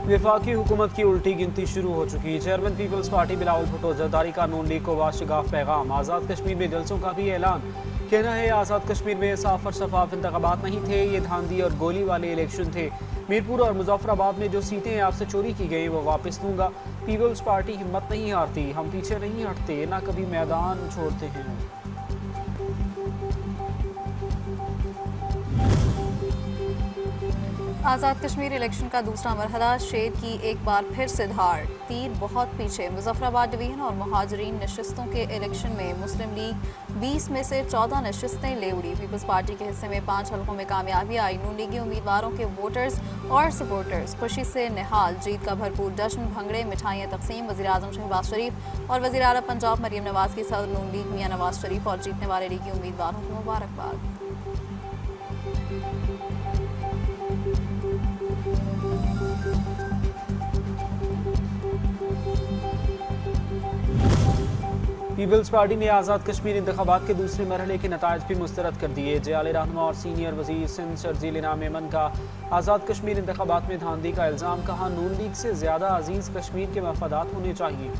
वफाकी हुकूमत की उल्टी गिनती शुरू हो चुकी। Chairman Peoples Party Bilawal Bhutto Zardari का नून लीग को वाशगाफ पैगाम। आज़ाद कश्मीर में जलसों का भी ऐलान। कहना है आज़ाद कश्मीर में साफ और शफाफ इंतखाबात नहीं थे, ये धांधी और गोली वाले इलेक्शन थे। मीरपुर और मुजफ्फराबाद में जो सीटें आपसे चोरी की गई वो वापस दूंगा। पीपल्स पार्टी हिम्मत नहीं हारती, हम पीछे नहीं हटते, ना कभी मैदान छोड़ते हैं। आज़ाद कश्मीर इलेक्शन का दूसरा मरहला, शेर की एक बार फिर से धार, तीर बहुत पीछे। मुजफ्फराबाद डिवीजन और मुहाजिरीन नशिस्तों के इलेक्शन में मुस्लिम लीग 20 में से 14 नशिस्तें ले उड़ी। पीपल्स पार्टी के हिस्से में 5 हलकों में कामयाबी आई। नून लीगी उम्मीदवारों के वोटर्स और सपोर्टर्स खुशी से निहाल। जीत का भरपूर जश्न, भंगड़े, मिठाइयाँ तकसीम। वज़ीर-ए-आज़म शहबाज शरीफ और वज़ीर आला पंजाब मरीम नवाज की सदर नून लीग मियां नवाज शरीफ और जीतने वाले लीगी उम्मीदवारों को मुबारकबाद। पीपल्स पार्टी ने आज़ाद कश्मीर इंतखाबात के दूसरे मरहले के नताइज भी मुस्तरद कर दिए। जयाले रहनुमा और सीनियर वज़ीर सिंध शर्जील इनाम मेमन का आज़ाद कश्मीर इंतखाबात में धांधली का इल्ज़ाम। कहा नून लीग से ज़्यादा अजीज़ कश्मीर के मफादात होने चाहिए।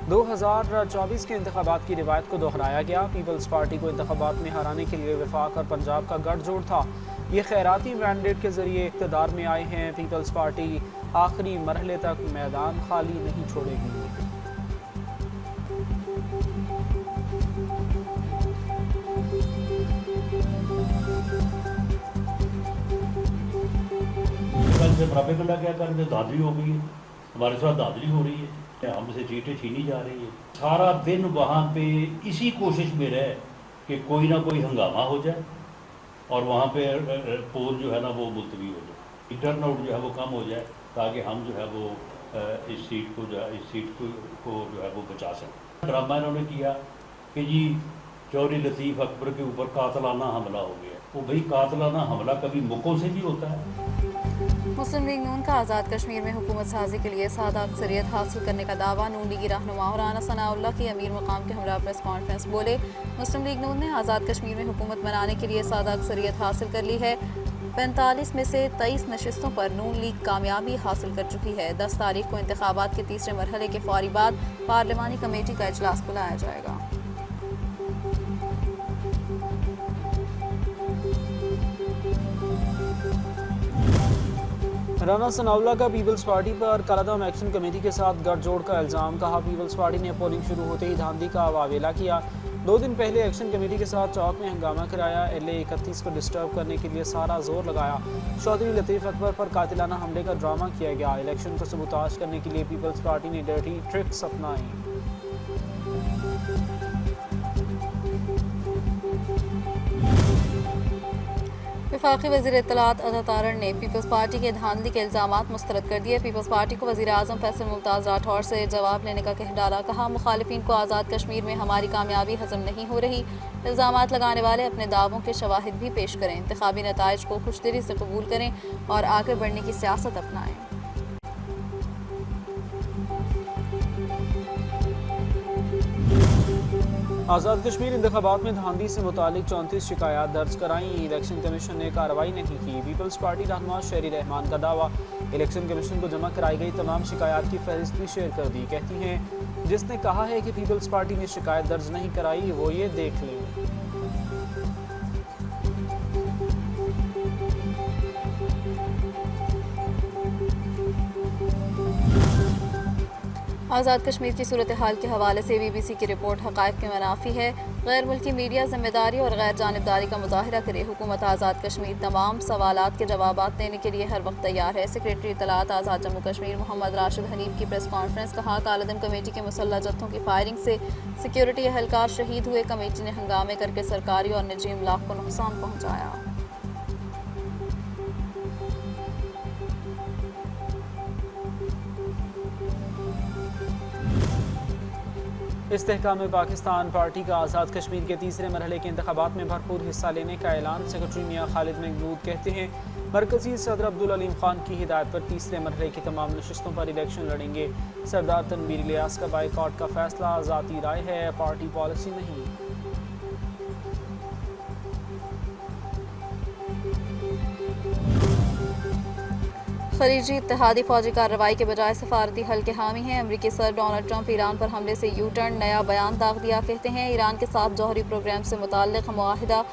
2024 के इंतखाबात की रिवायत को दोहराया गया। पीपल्स पार्टी को इंतखाबात में हराने के लिए वफाक और पंजाब का गठजोड़ था। ये खैराती मैंडेट के जरिए इक़्तिदार में आए हैं। पीपल्स पार्टी आखिरी मरहले तक मैदान खाली नहीं छोड़ेगी। से प्रोपेगेंडा क्या कर रहे, धांधली हो गई है, हमारे साथ धांधली हो रही है, हमसे सीटें छीनी जा रही है। सारा दिन वहाँ पे इसी कोशिश में रहे कि कोई ना कोई हंगामा हो जाए और वहाँ पे पोल जो है ना वो मुलतवी हो जाए, टर्नआउट जो है वो कम हो जाए, ताकि हम जो है वो इस सीट को जो है वो बचा सकें। ड्रामा इन्होंने किया कि जी चौधरी लतीफ़ अकबर के ऊपर कातलाना हमला हो गया। वो भाई कातलाना हमला कभी मुखों से भी होता है। मुस्लिम लीग नून का आज़ाद कश्मीर में हुकूमत साजी के लिए सादा अक्सरियत हासिल करने का दावा। नून लीगी रहनुमा और राना सनाउल्लाह की अमीर मकाम के हमरा प्रेस कॉन्फ्रेंस बोले, मुस्लिम लीग नून ने आज़ाद कश्मीर में हुकूमत बनाने के लिए सादा अक्सरियत हासिल कर ली है। 45 में से 23 नशिस्तों पर नून लीग कामयाबी हासिल कर चुकी है। 10 तारीख को इंतखाबात के तीसरे मरहले के फौरी बाद पार्लिमानी कमेटी का इजलास बुलाया जाएगा। राना सनाउल्लाह का पीपल्स पार्टी पर कालादम एक्शन कमेटी के साथ गठजोड़ का इल्ज़ाम। कहा पीपल्स पार्टी ने पोलिंग शुरू होते ही धांधली का वावेला किया। 2 दिन पहले एक्शन कमेटी के साथ चौक में हंगामा कराया। LA 31 को डिस्टर्ब करने के लिए सारा जोर लगाया। चौधरी लतीफ़ अकबर पर कातिलाना हमले का ड्रामा किया गया। इलेक्शन को सबूताज करने के लिए पीपल्स पार्टी ने डर्टी ट्रिक्स अपनाई। वफाकी वज़ीर इत्तलात अता तारड़ ने पीपल्स पार्टी के धांधली के इल्ज़ामात मुस्तरद कर दिए। पीपल्स पार्टी को वज़ीर-ए-आज़म फैसल मुमताज़ राठौर से जवाब लेने का कह डाला। कहा मुखालिफिन को आज़ाद कश्मीर में हमारी कामयाबी हज़म नहीं हो रही। इल्ज़ामात लगाने वाले अपने दावों के शवाहिद भी पेश करें, इंतखाबी नताइज को खुशदिली से कबूल करें और आगे बढ़ने की सियासत अपनाएं। आज़ाद कश्मीर इंतखाबात में धांधली से मुतालिक 34 शिकायत दर्ज कराई। इलेक्शन कमीशन ने कार्रवाई नहीं की। पीपल्स पार्टी रहनुमा शेरी रहमान का दावा, इलेक्शन कमीशन को जमा कराई गई तमाम शिकायत की फहरिस्त भी शेयर कर दी। कहती हैं जिसने कहा है कि पीपल्स पार्टी ने शिकायत दर्ज नहीं कराई वो ये देख लें। आज़ाद कश्मीर की सूरत हाल के हवाले से BBC की रिपोर्ट हक़ाइक़ के मुनाफी है। गैर मुल्की मीडिया ज़िम्मेदारी और गैर जानिबदारी का मुज़ाहिरा करे। हुकूमत आज़ाद कश्मीर तमाम सवालात के जवाबात देने के लिए हर वक्त तैयार है। सेक्रेटरी इत्तलात आज़ाद जम्मू कश्मीर मोहम्मद राशिद हनीफ की प्रेस कॉन्फ्रेंस। कहा कालादम कमेटी के मुसल्लह जत्थों की फायरिंग से सिक्योरिटी एहलकार शहीद हुए। कमेटी ने हंगामे करके सरकारी और निजी इमलाक को नुकसान पहुँचाया। इस्तेहकाम पाकिस्तान पार्टी का आज़ाद कश्मीर के तीसरे मरहले के इंतखाबात में भरपूर हिस्सा लेने का ऐलान। सेक्रेटरी मियां खालिद महमूद कहते हैं मरकजी सदर अब्दुल अलीम खान की हिदायत पर तीसरे मरहले की तमाम नशिस्तों पर इलेक्शन लड़ेंगे। सरदार तनवीर इलियास का बाइकॉट का फैसला ज़ाती राय है, पार्टी पॉलिसी नहीं। खलीजी इत्तेहादी फौजी कार्रवाई के बजाय सफारती हल के हामी हैं। अमरीकी सदर डोनाल्ड ट्रंप ईरान पर हमले से यू टर्न, नया बयान दाग दिया। कहते हैं ईरान के साथ जौहरी प्रोग्राम से मुताल्लिक मुआहिदा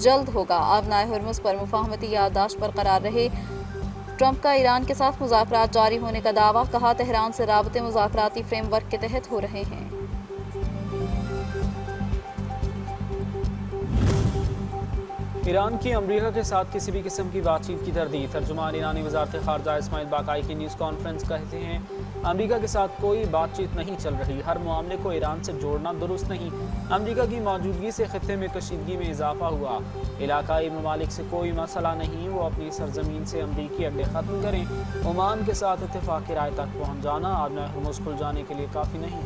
जल्द होगा। आबनाए हुर्मुज़ पर मुफाहमती याददाश्त बरकरार रहे। ट्रंप का ईरान के साथ मुज़ाकरात जारी होने का दावा। कहा तेहरान से राबते मुज़ाकराती फ्रेमवर्क के तहत हो रहे हैं। ईरान की अमरीका के साथ किसी भी किस्म की बातचीत की तरदीद। तर्जुमान ईरानी वज़ारत ख़ारजा इस्माइल बाकाई की न्यूज़ कॉन्फ्रेंस कहते हैं अमरीका के साथ कोई बातचीत नहीं चल रही। हर मामले को ईरान से जोड़ना दुरुस्त नहीं। अमरीका की मौजूदगी से खित्ते में कशीदगी में इजाफा हुआ। इलाकाई ममालिक से कोई मसला नहीं, वो अपनी सरजमीन से अमरीकी अड्डे ख़त्म करें। ओमान के साथ इत्तेफाक़ी राय तक पहुँच जाना आबनाए हुर्मुज़ खुल जाने के लिए काफ़ी नहीं।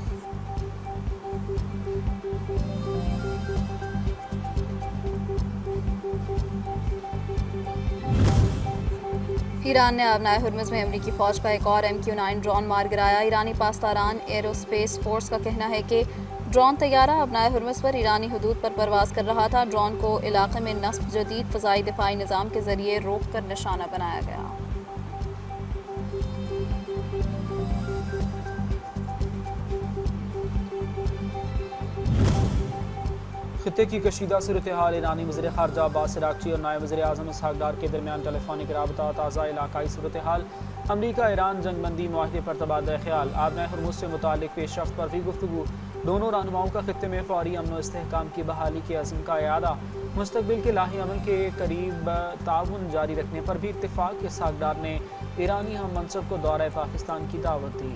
ईरान ने आबनाए हुर्मुज़ में अमरीकी फ़ौज का एक और MQ-9 ड्रोन मार गिराया। ईरानी पास्तारान एरोस्पेस फोर्स का कहना है कि ड्रोन तैयारा आबनाए हुर्मुज़ पर ईरानी हदूद पर परवाज़ कर रहा था। ड्रोन को इलाके में नस्ब जदीद फ़ज़ाई दिफाई निज़ाम के ज़रिए रोक कर निशाना बनाया गया। खित्ते की कशीदा सूरत हाल। ईरानी वज़ीर ख़ारजा अब्बास अराग़ची और नायब वज़ीर आज़म इसहाक़ डार के दरमियान टेलीफोनिक राबता। ताज़ा इलाकाई सूरत हाल। अमरीका ईरान जंगबंदी माहिदे पर तबादला ख्याल। आबनाए हुर्मुज़ से मुताल्लिक़ पेशरफ़्त पर भी गुफ्तगू। दोनों रहनुमाओं का खित्ते में फ़ौरी अमन व इस्तेहकाम की बहाली के अज़्म का इयादा। मुस्तक़बिल के लाही अमल के करीब ताउन जारी रखने पर भी इत्तेफ़ाक़। इसहाक़ डार ने ईरानी हम मनसब को दौरा पाकिस्तान की दावत दी।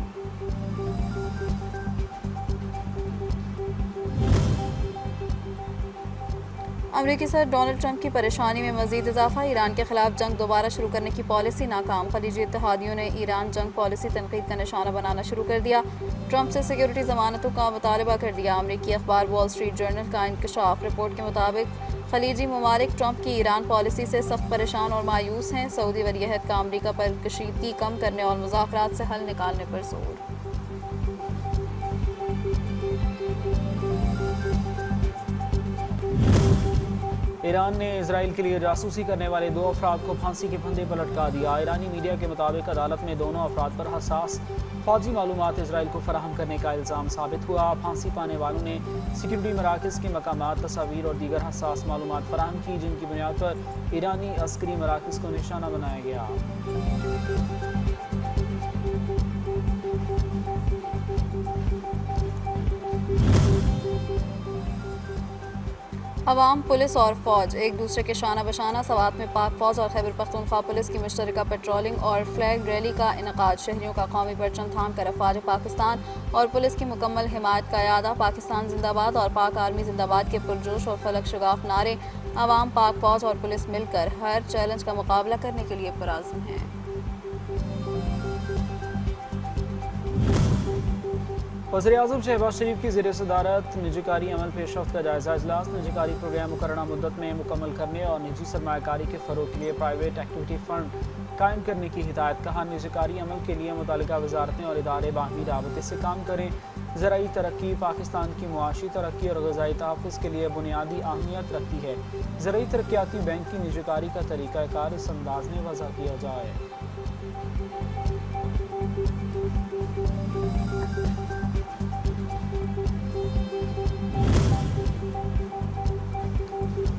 अमरीकी सदर डोनाल्ड ट्रंप की परेशानी में मजीद इजाफा। ईरान के खिलाफ जंग दोबारा शुरू करने की पॉलिसी नाकाम। खलीजी इत्तेहादियों ने ईरान जंग पॉलिसी तनकीद का निशाना बनाना शुरू कर दिया। ट्रंप से सिक्योरिटी जमानतों का मुतालबा कर दिया। अमरीकी अखबार वॉल स्ट्रीट जर्नल का इंकशाफ रिपोर्ट के मुताबिक खलीजी ममालिक ट्रंप की ईरान पॉलिसी से सख्त परेशान और मायूस हैं। सऊदी वलीअहद का अमरीका पर कशीदगी कम करने और मुज़ाकरात से हल निकालने पर जोर। ईरान ने इजराइल के लिए जासूसी करने वाले 2 अफराद को फांसी के फंदे पर लटका दिया। ईरानी मीडिया के मुताबिक अदालत में दोनों अफराद पर हसास फौजी मालूमात इजराइल को फराहम करने का इल्ज़ाम साबित हुआ। फांसी पाने वालों ने सिक्योरिटी मराकज़ के मकामात, तस्वीर और दीगर हसास मालूमात फराहम की, जिनकी बुनियाद पर ईरानी अस्करी मराकज़ को निशाना बनाया गया। अवाम, पुलिस और फौज एक दूसरे के शाना बशाना। सवात में पाक फौज और खैबर पख्तूनख्वा पुलिस की मुश्तरका पेट्रोलिंग और फ्लैग रैली का इनकाद। शहरियों का कौमी परचम थाम कर अफवाज पाकिस्तान और पुलिस की मुकम्मल हिमायत का यादा। पाकिस्तान जिंदाबाद और पाक आर्मी जिंदाबाद के पुरजोश और फलक शगाफ नारे। अवाम, पाक फौज और पुलिस मिलकर हर चैलेंज का मुकाबला करने के लिए पुरअज़्म हैं। वज़ीर-ए-आज़म शहबाज शरीफ की ज़ेर सदारत निजीकारी अमल पेशरफ्त का जायज़ा इजलास। निजीकारी प्रोग्राम मुकर्ररा मुद्दत में मुकम्मल करने और निजी सरमायाकारी के फ़रोग़ के लिए प्राइवेट एक्टिविटी फ़ंड कायम करने की हिदायत। कहा निजीकारी अमल के लिए मुतालिका वज़ारतें और इदारे बाहमी राबते से काम करें। ज़राई तरक्की पाकिस्तान की मुआशी तरक्की और ग़ज़ाई तहफ़्फ़ुज़ के लिए बुनियादी अहमियत रखती है। ज़राई तरक्याती बैंक की निजीकारी का तरीक़ाकार इस अंदाज़ में वज़ा किया जाए।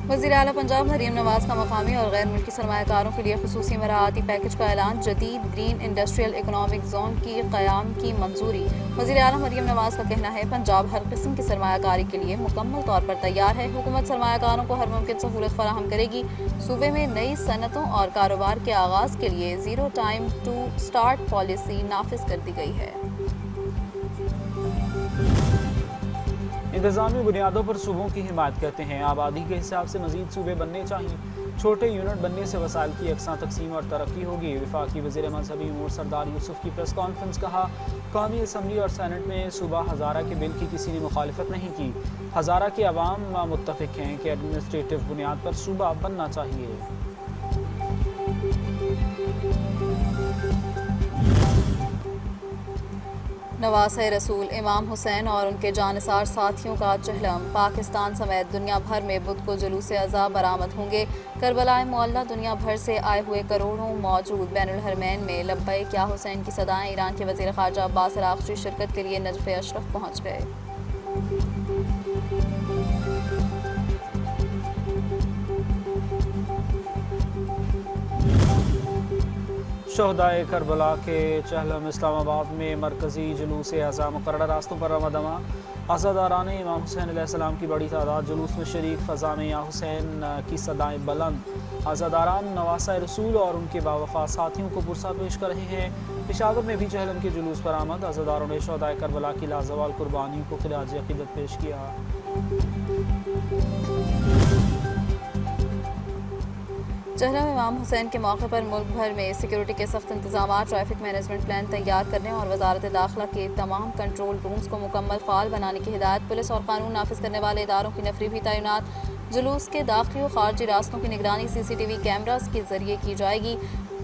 वज़ीर आला पंजाब मरीम नवाज़ का मकामी और गैर मुल्की सरमायाकारों के लिए खुसूसी मराआती पैकेज का ऐलान। जदीद ग्रीन इंडस्ट्रियल इकनॉमिक जोन की क़याम की मंजूरी। वज़ीर आला मरीम नवाज़ का कहना है पंजाब हर किस्म की सरमायाकारी के लिए मुकम्मल तौर पर तैयार है। हुकूमत सरमायाकारों को हर मुमकिन सहूलत फराहम करेगी। सूबे में नई सनतों और कारोबार के आगाज़ के लिए zero time to start policy नाफिज कर दी गई है। इंतज़ामी बुनियादों पर सूबों की हिमायत करते हैं। आबादी के हिसाब से मज़ीद सूबे बनने चाहिए। छोटे यूनिट बनने से वसाइल की यकसां तकसीम और तरक्की होगी। वफाकी वज़ीर मज़हबी उमूर सरदार यूसुफ की प्रेस कॉन्फ्रेंस। कहा कौमी असम्बली और सैनेट में सूबा हज़ारा के बिल की किसी ने मुखालिफत नहीं की। हज़ारा के अवाम मुत्तफ़िक हैं कि एडमिनिस्ट्रेटिव बुनियाद पर सूबा बनना चाहिए। नवासे रसूल इमाम हुसैन और उनके जानिसार साथियों का चहलम। पाकिस्तान समेत दुनिया भर में बुध को जुलूस अज़ा बरामद होंगे। करबलाए मुअल्ला दुनिया भर से आए हुए करोड़ों मौजूद बैनुल हरमैन में लब्बैक या हुसैन की सदाएं। ईरान के वज़ीर ख़ारजा अब्बास अराग़ची शिरकत के लिए नजफ़ अशरफ पहुँच गए। शहदाए करबला के चहलम। इस्लामाबाद में मरकज़ी जुलूस अज़ा मुक़र्रर रास्तों पर रवादमा। अज़ादारान इमाम हुसैन अलैहिस्सलाम की बड़ी तादाद जुलूस में शरीक। फ़ज़ा में या हुसैन की सदाएँ बुलंद। अज़ादारान नवासा रसूल और उनके बावफ़ा साथियों को पुरसा पेश कर रहे हैं। पेशावर में भी चहलम के जुलूस पर आमद। अज़ादारों ने शहदाए करबला की लाजवाल कुर्बानियों को ख़िराज अक़ीदत पेश किया। चहलम इमाम हुसैन के मौके पर मुल्क भर में सिक्योरिटी के सख्त इंतजाम, ट्रैफिक मैनेजमेंट प्लान तैयार करने और वजारत दाखिला के तमाम कंट्रोल रूम्स को मुकम्मल फ़ाल बनाने की हिदायत। पुलिस और कानून नाफिज करने वाले इदारों की नफरी भी तैनात। जुलूस के दाखिली और खारजी रास्तों की निगरानी CCTV कैमरास के जरिए की जाएगी।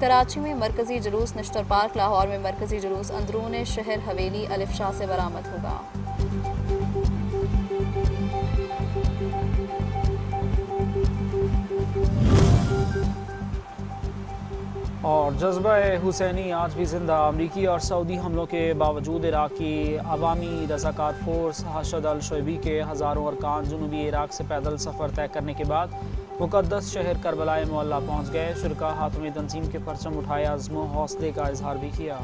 कराची में मरकज़ी जुलूस निश्तर पार्क, लाहौर में मरकज़ी जुलूस अंदरून शहर हवेली अलिफ शाह से बरामद होगा। और जज्बा हुसैनी आज भी जिंदा। अमरीकी और सऊदी हमलों के बावजूद इराकी अवामी रज़ाकार फोर्स हशद अल शोयबी के हज़ारों अरकान जनूबी इराक से पैदल सफ़र तय करने के बाद मुक़द्दस शहर करबलाए मुअल्ला पहुँच गए। शुरका हाथों में तंजीम के परचम उठाए, अज़्म हौसले का इजहार भी किया।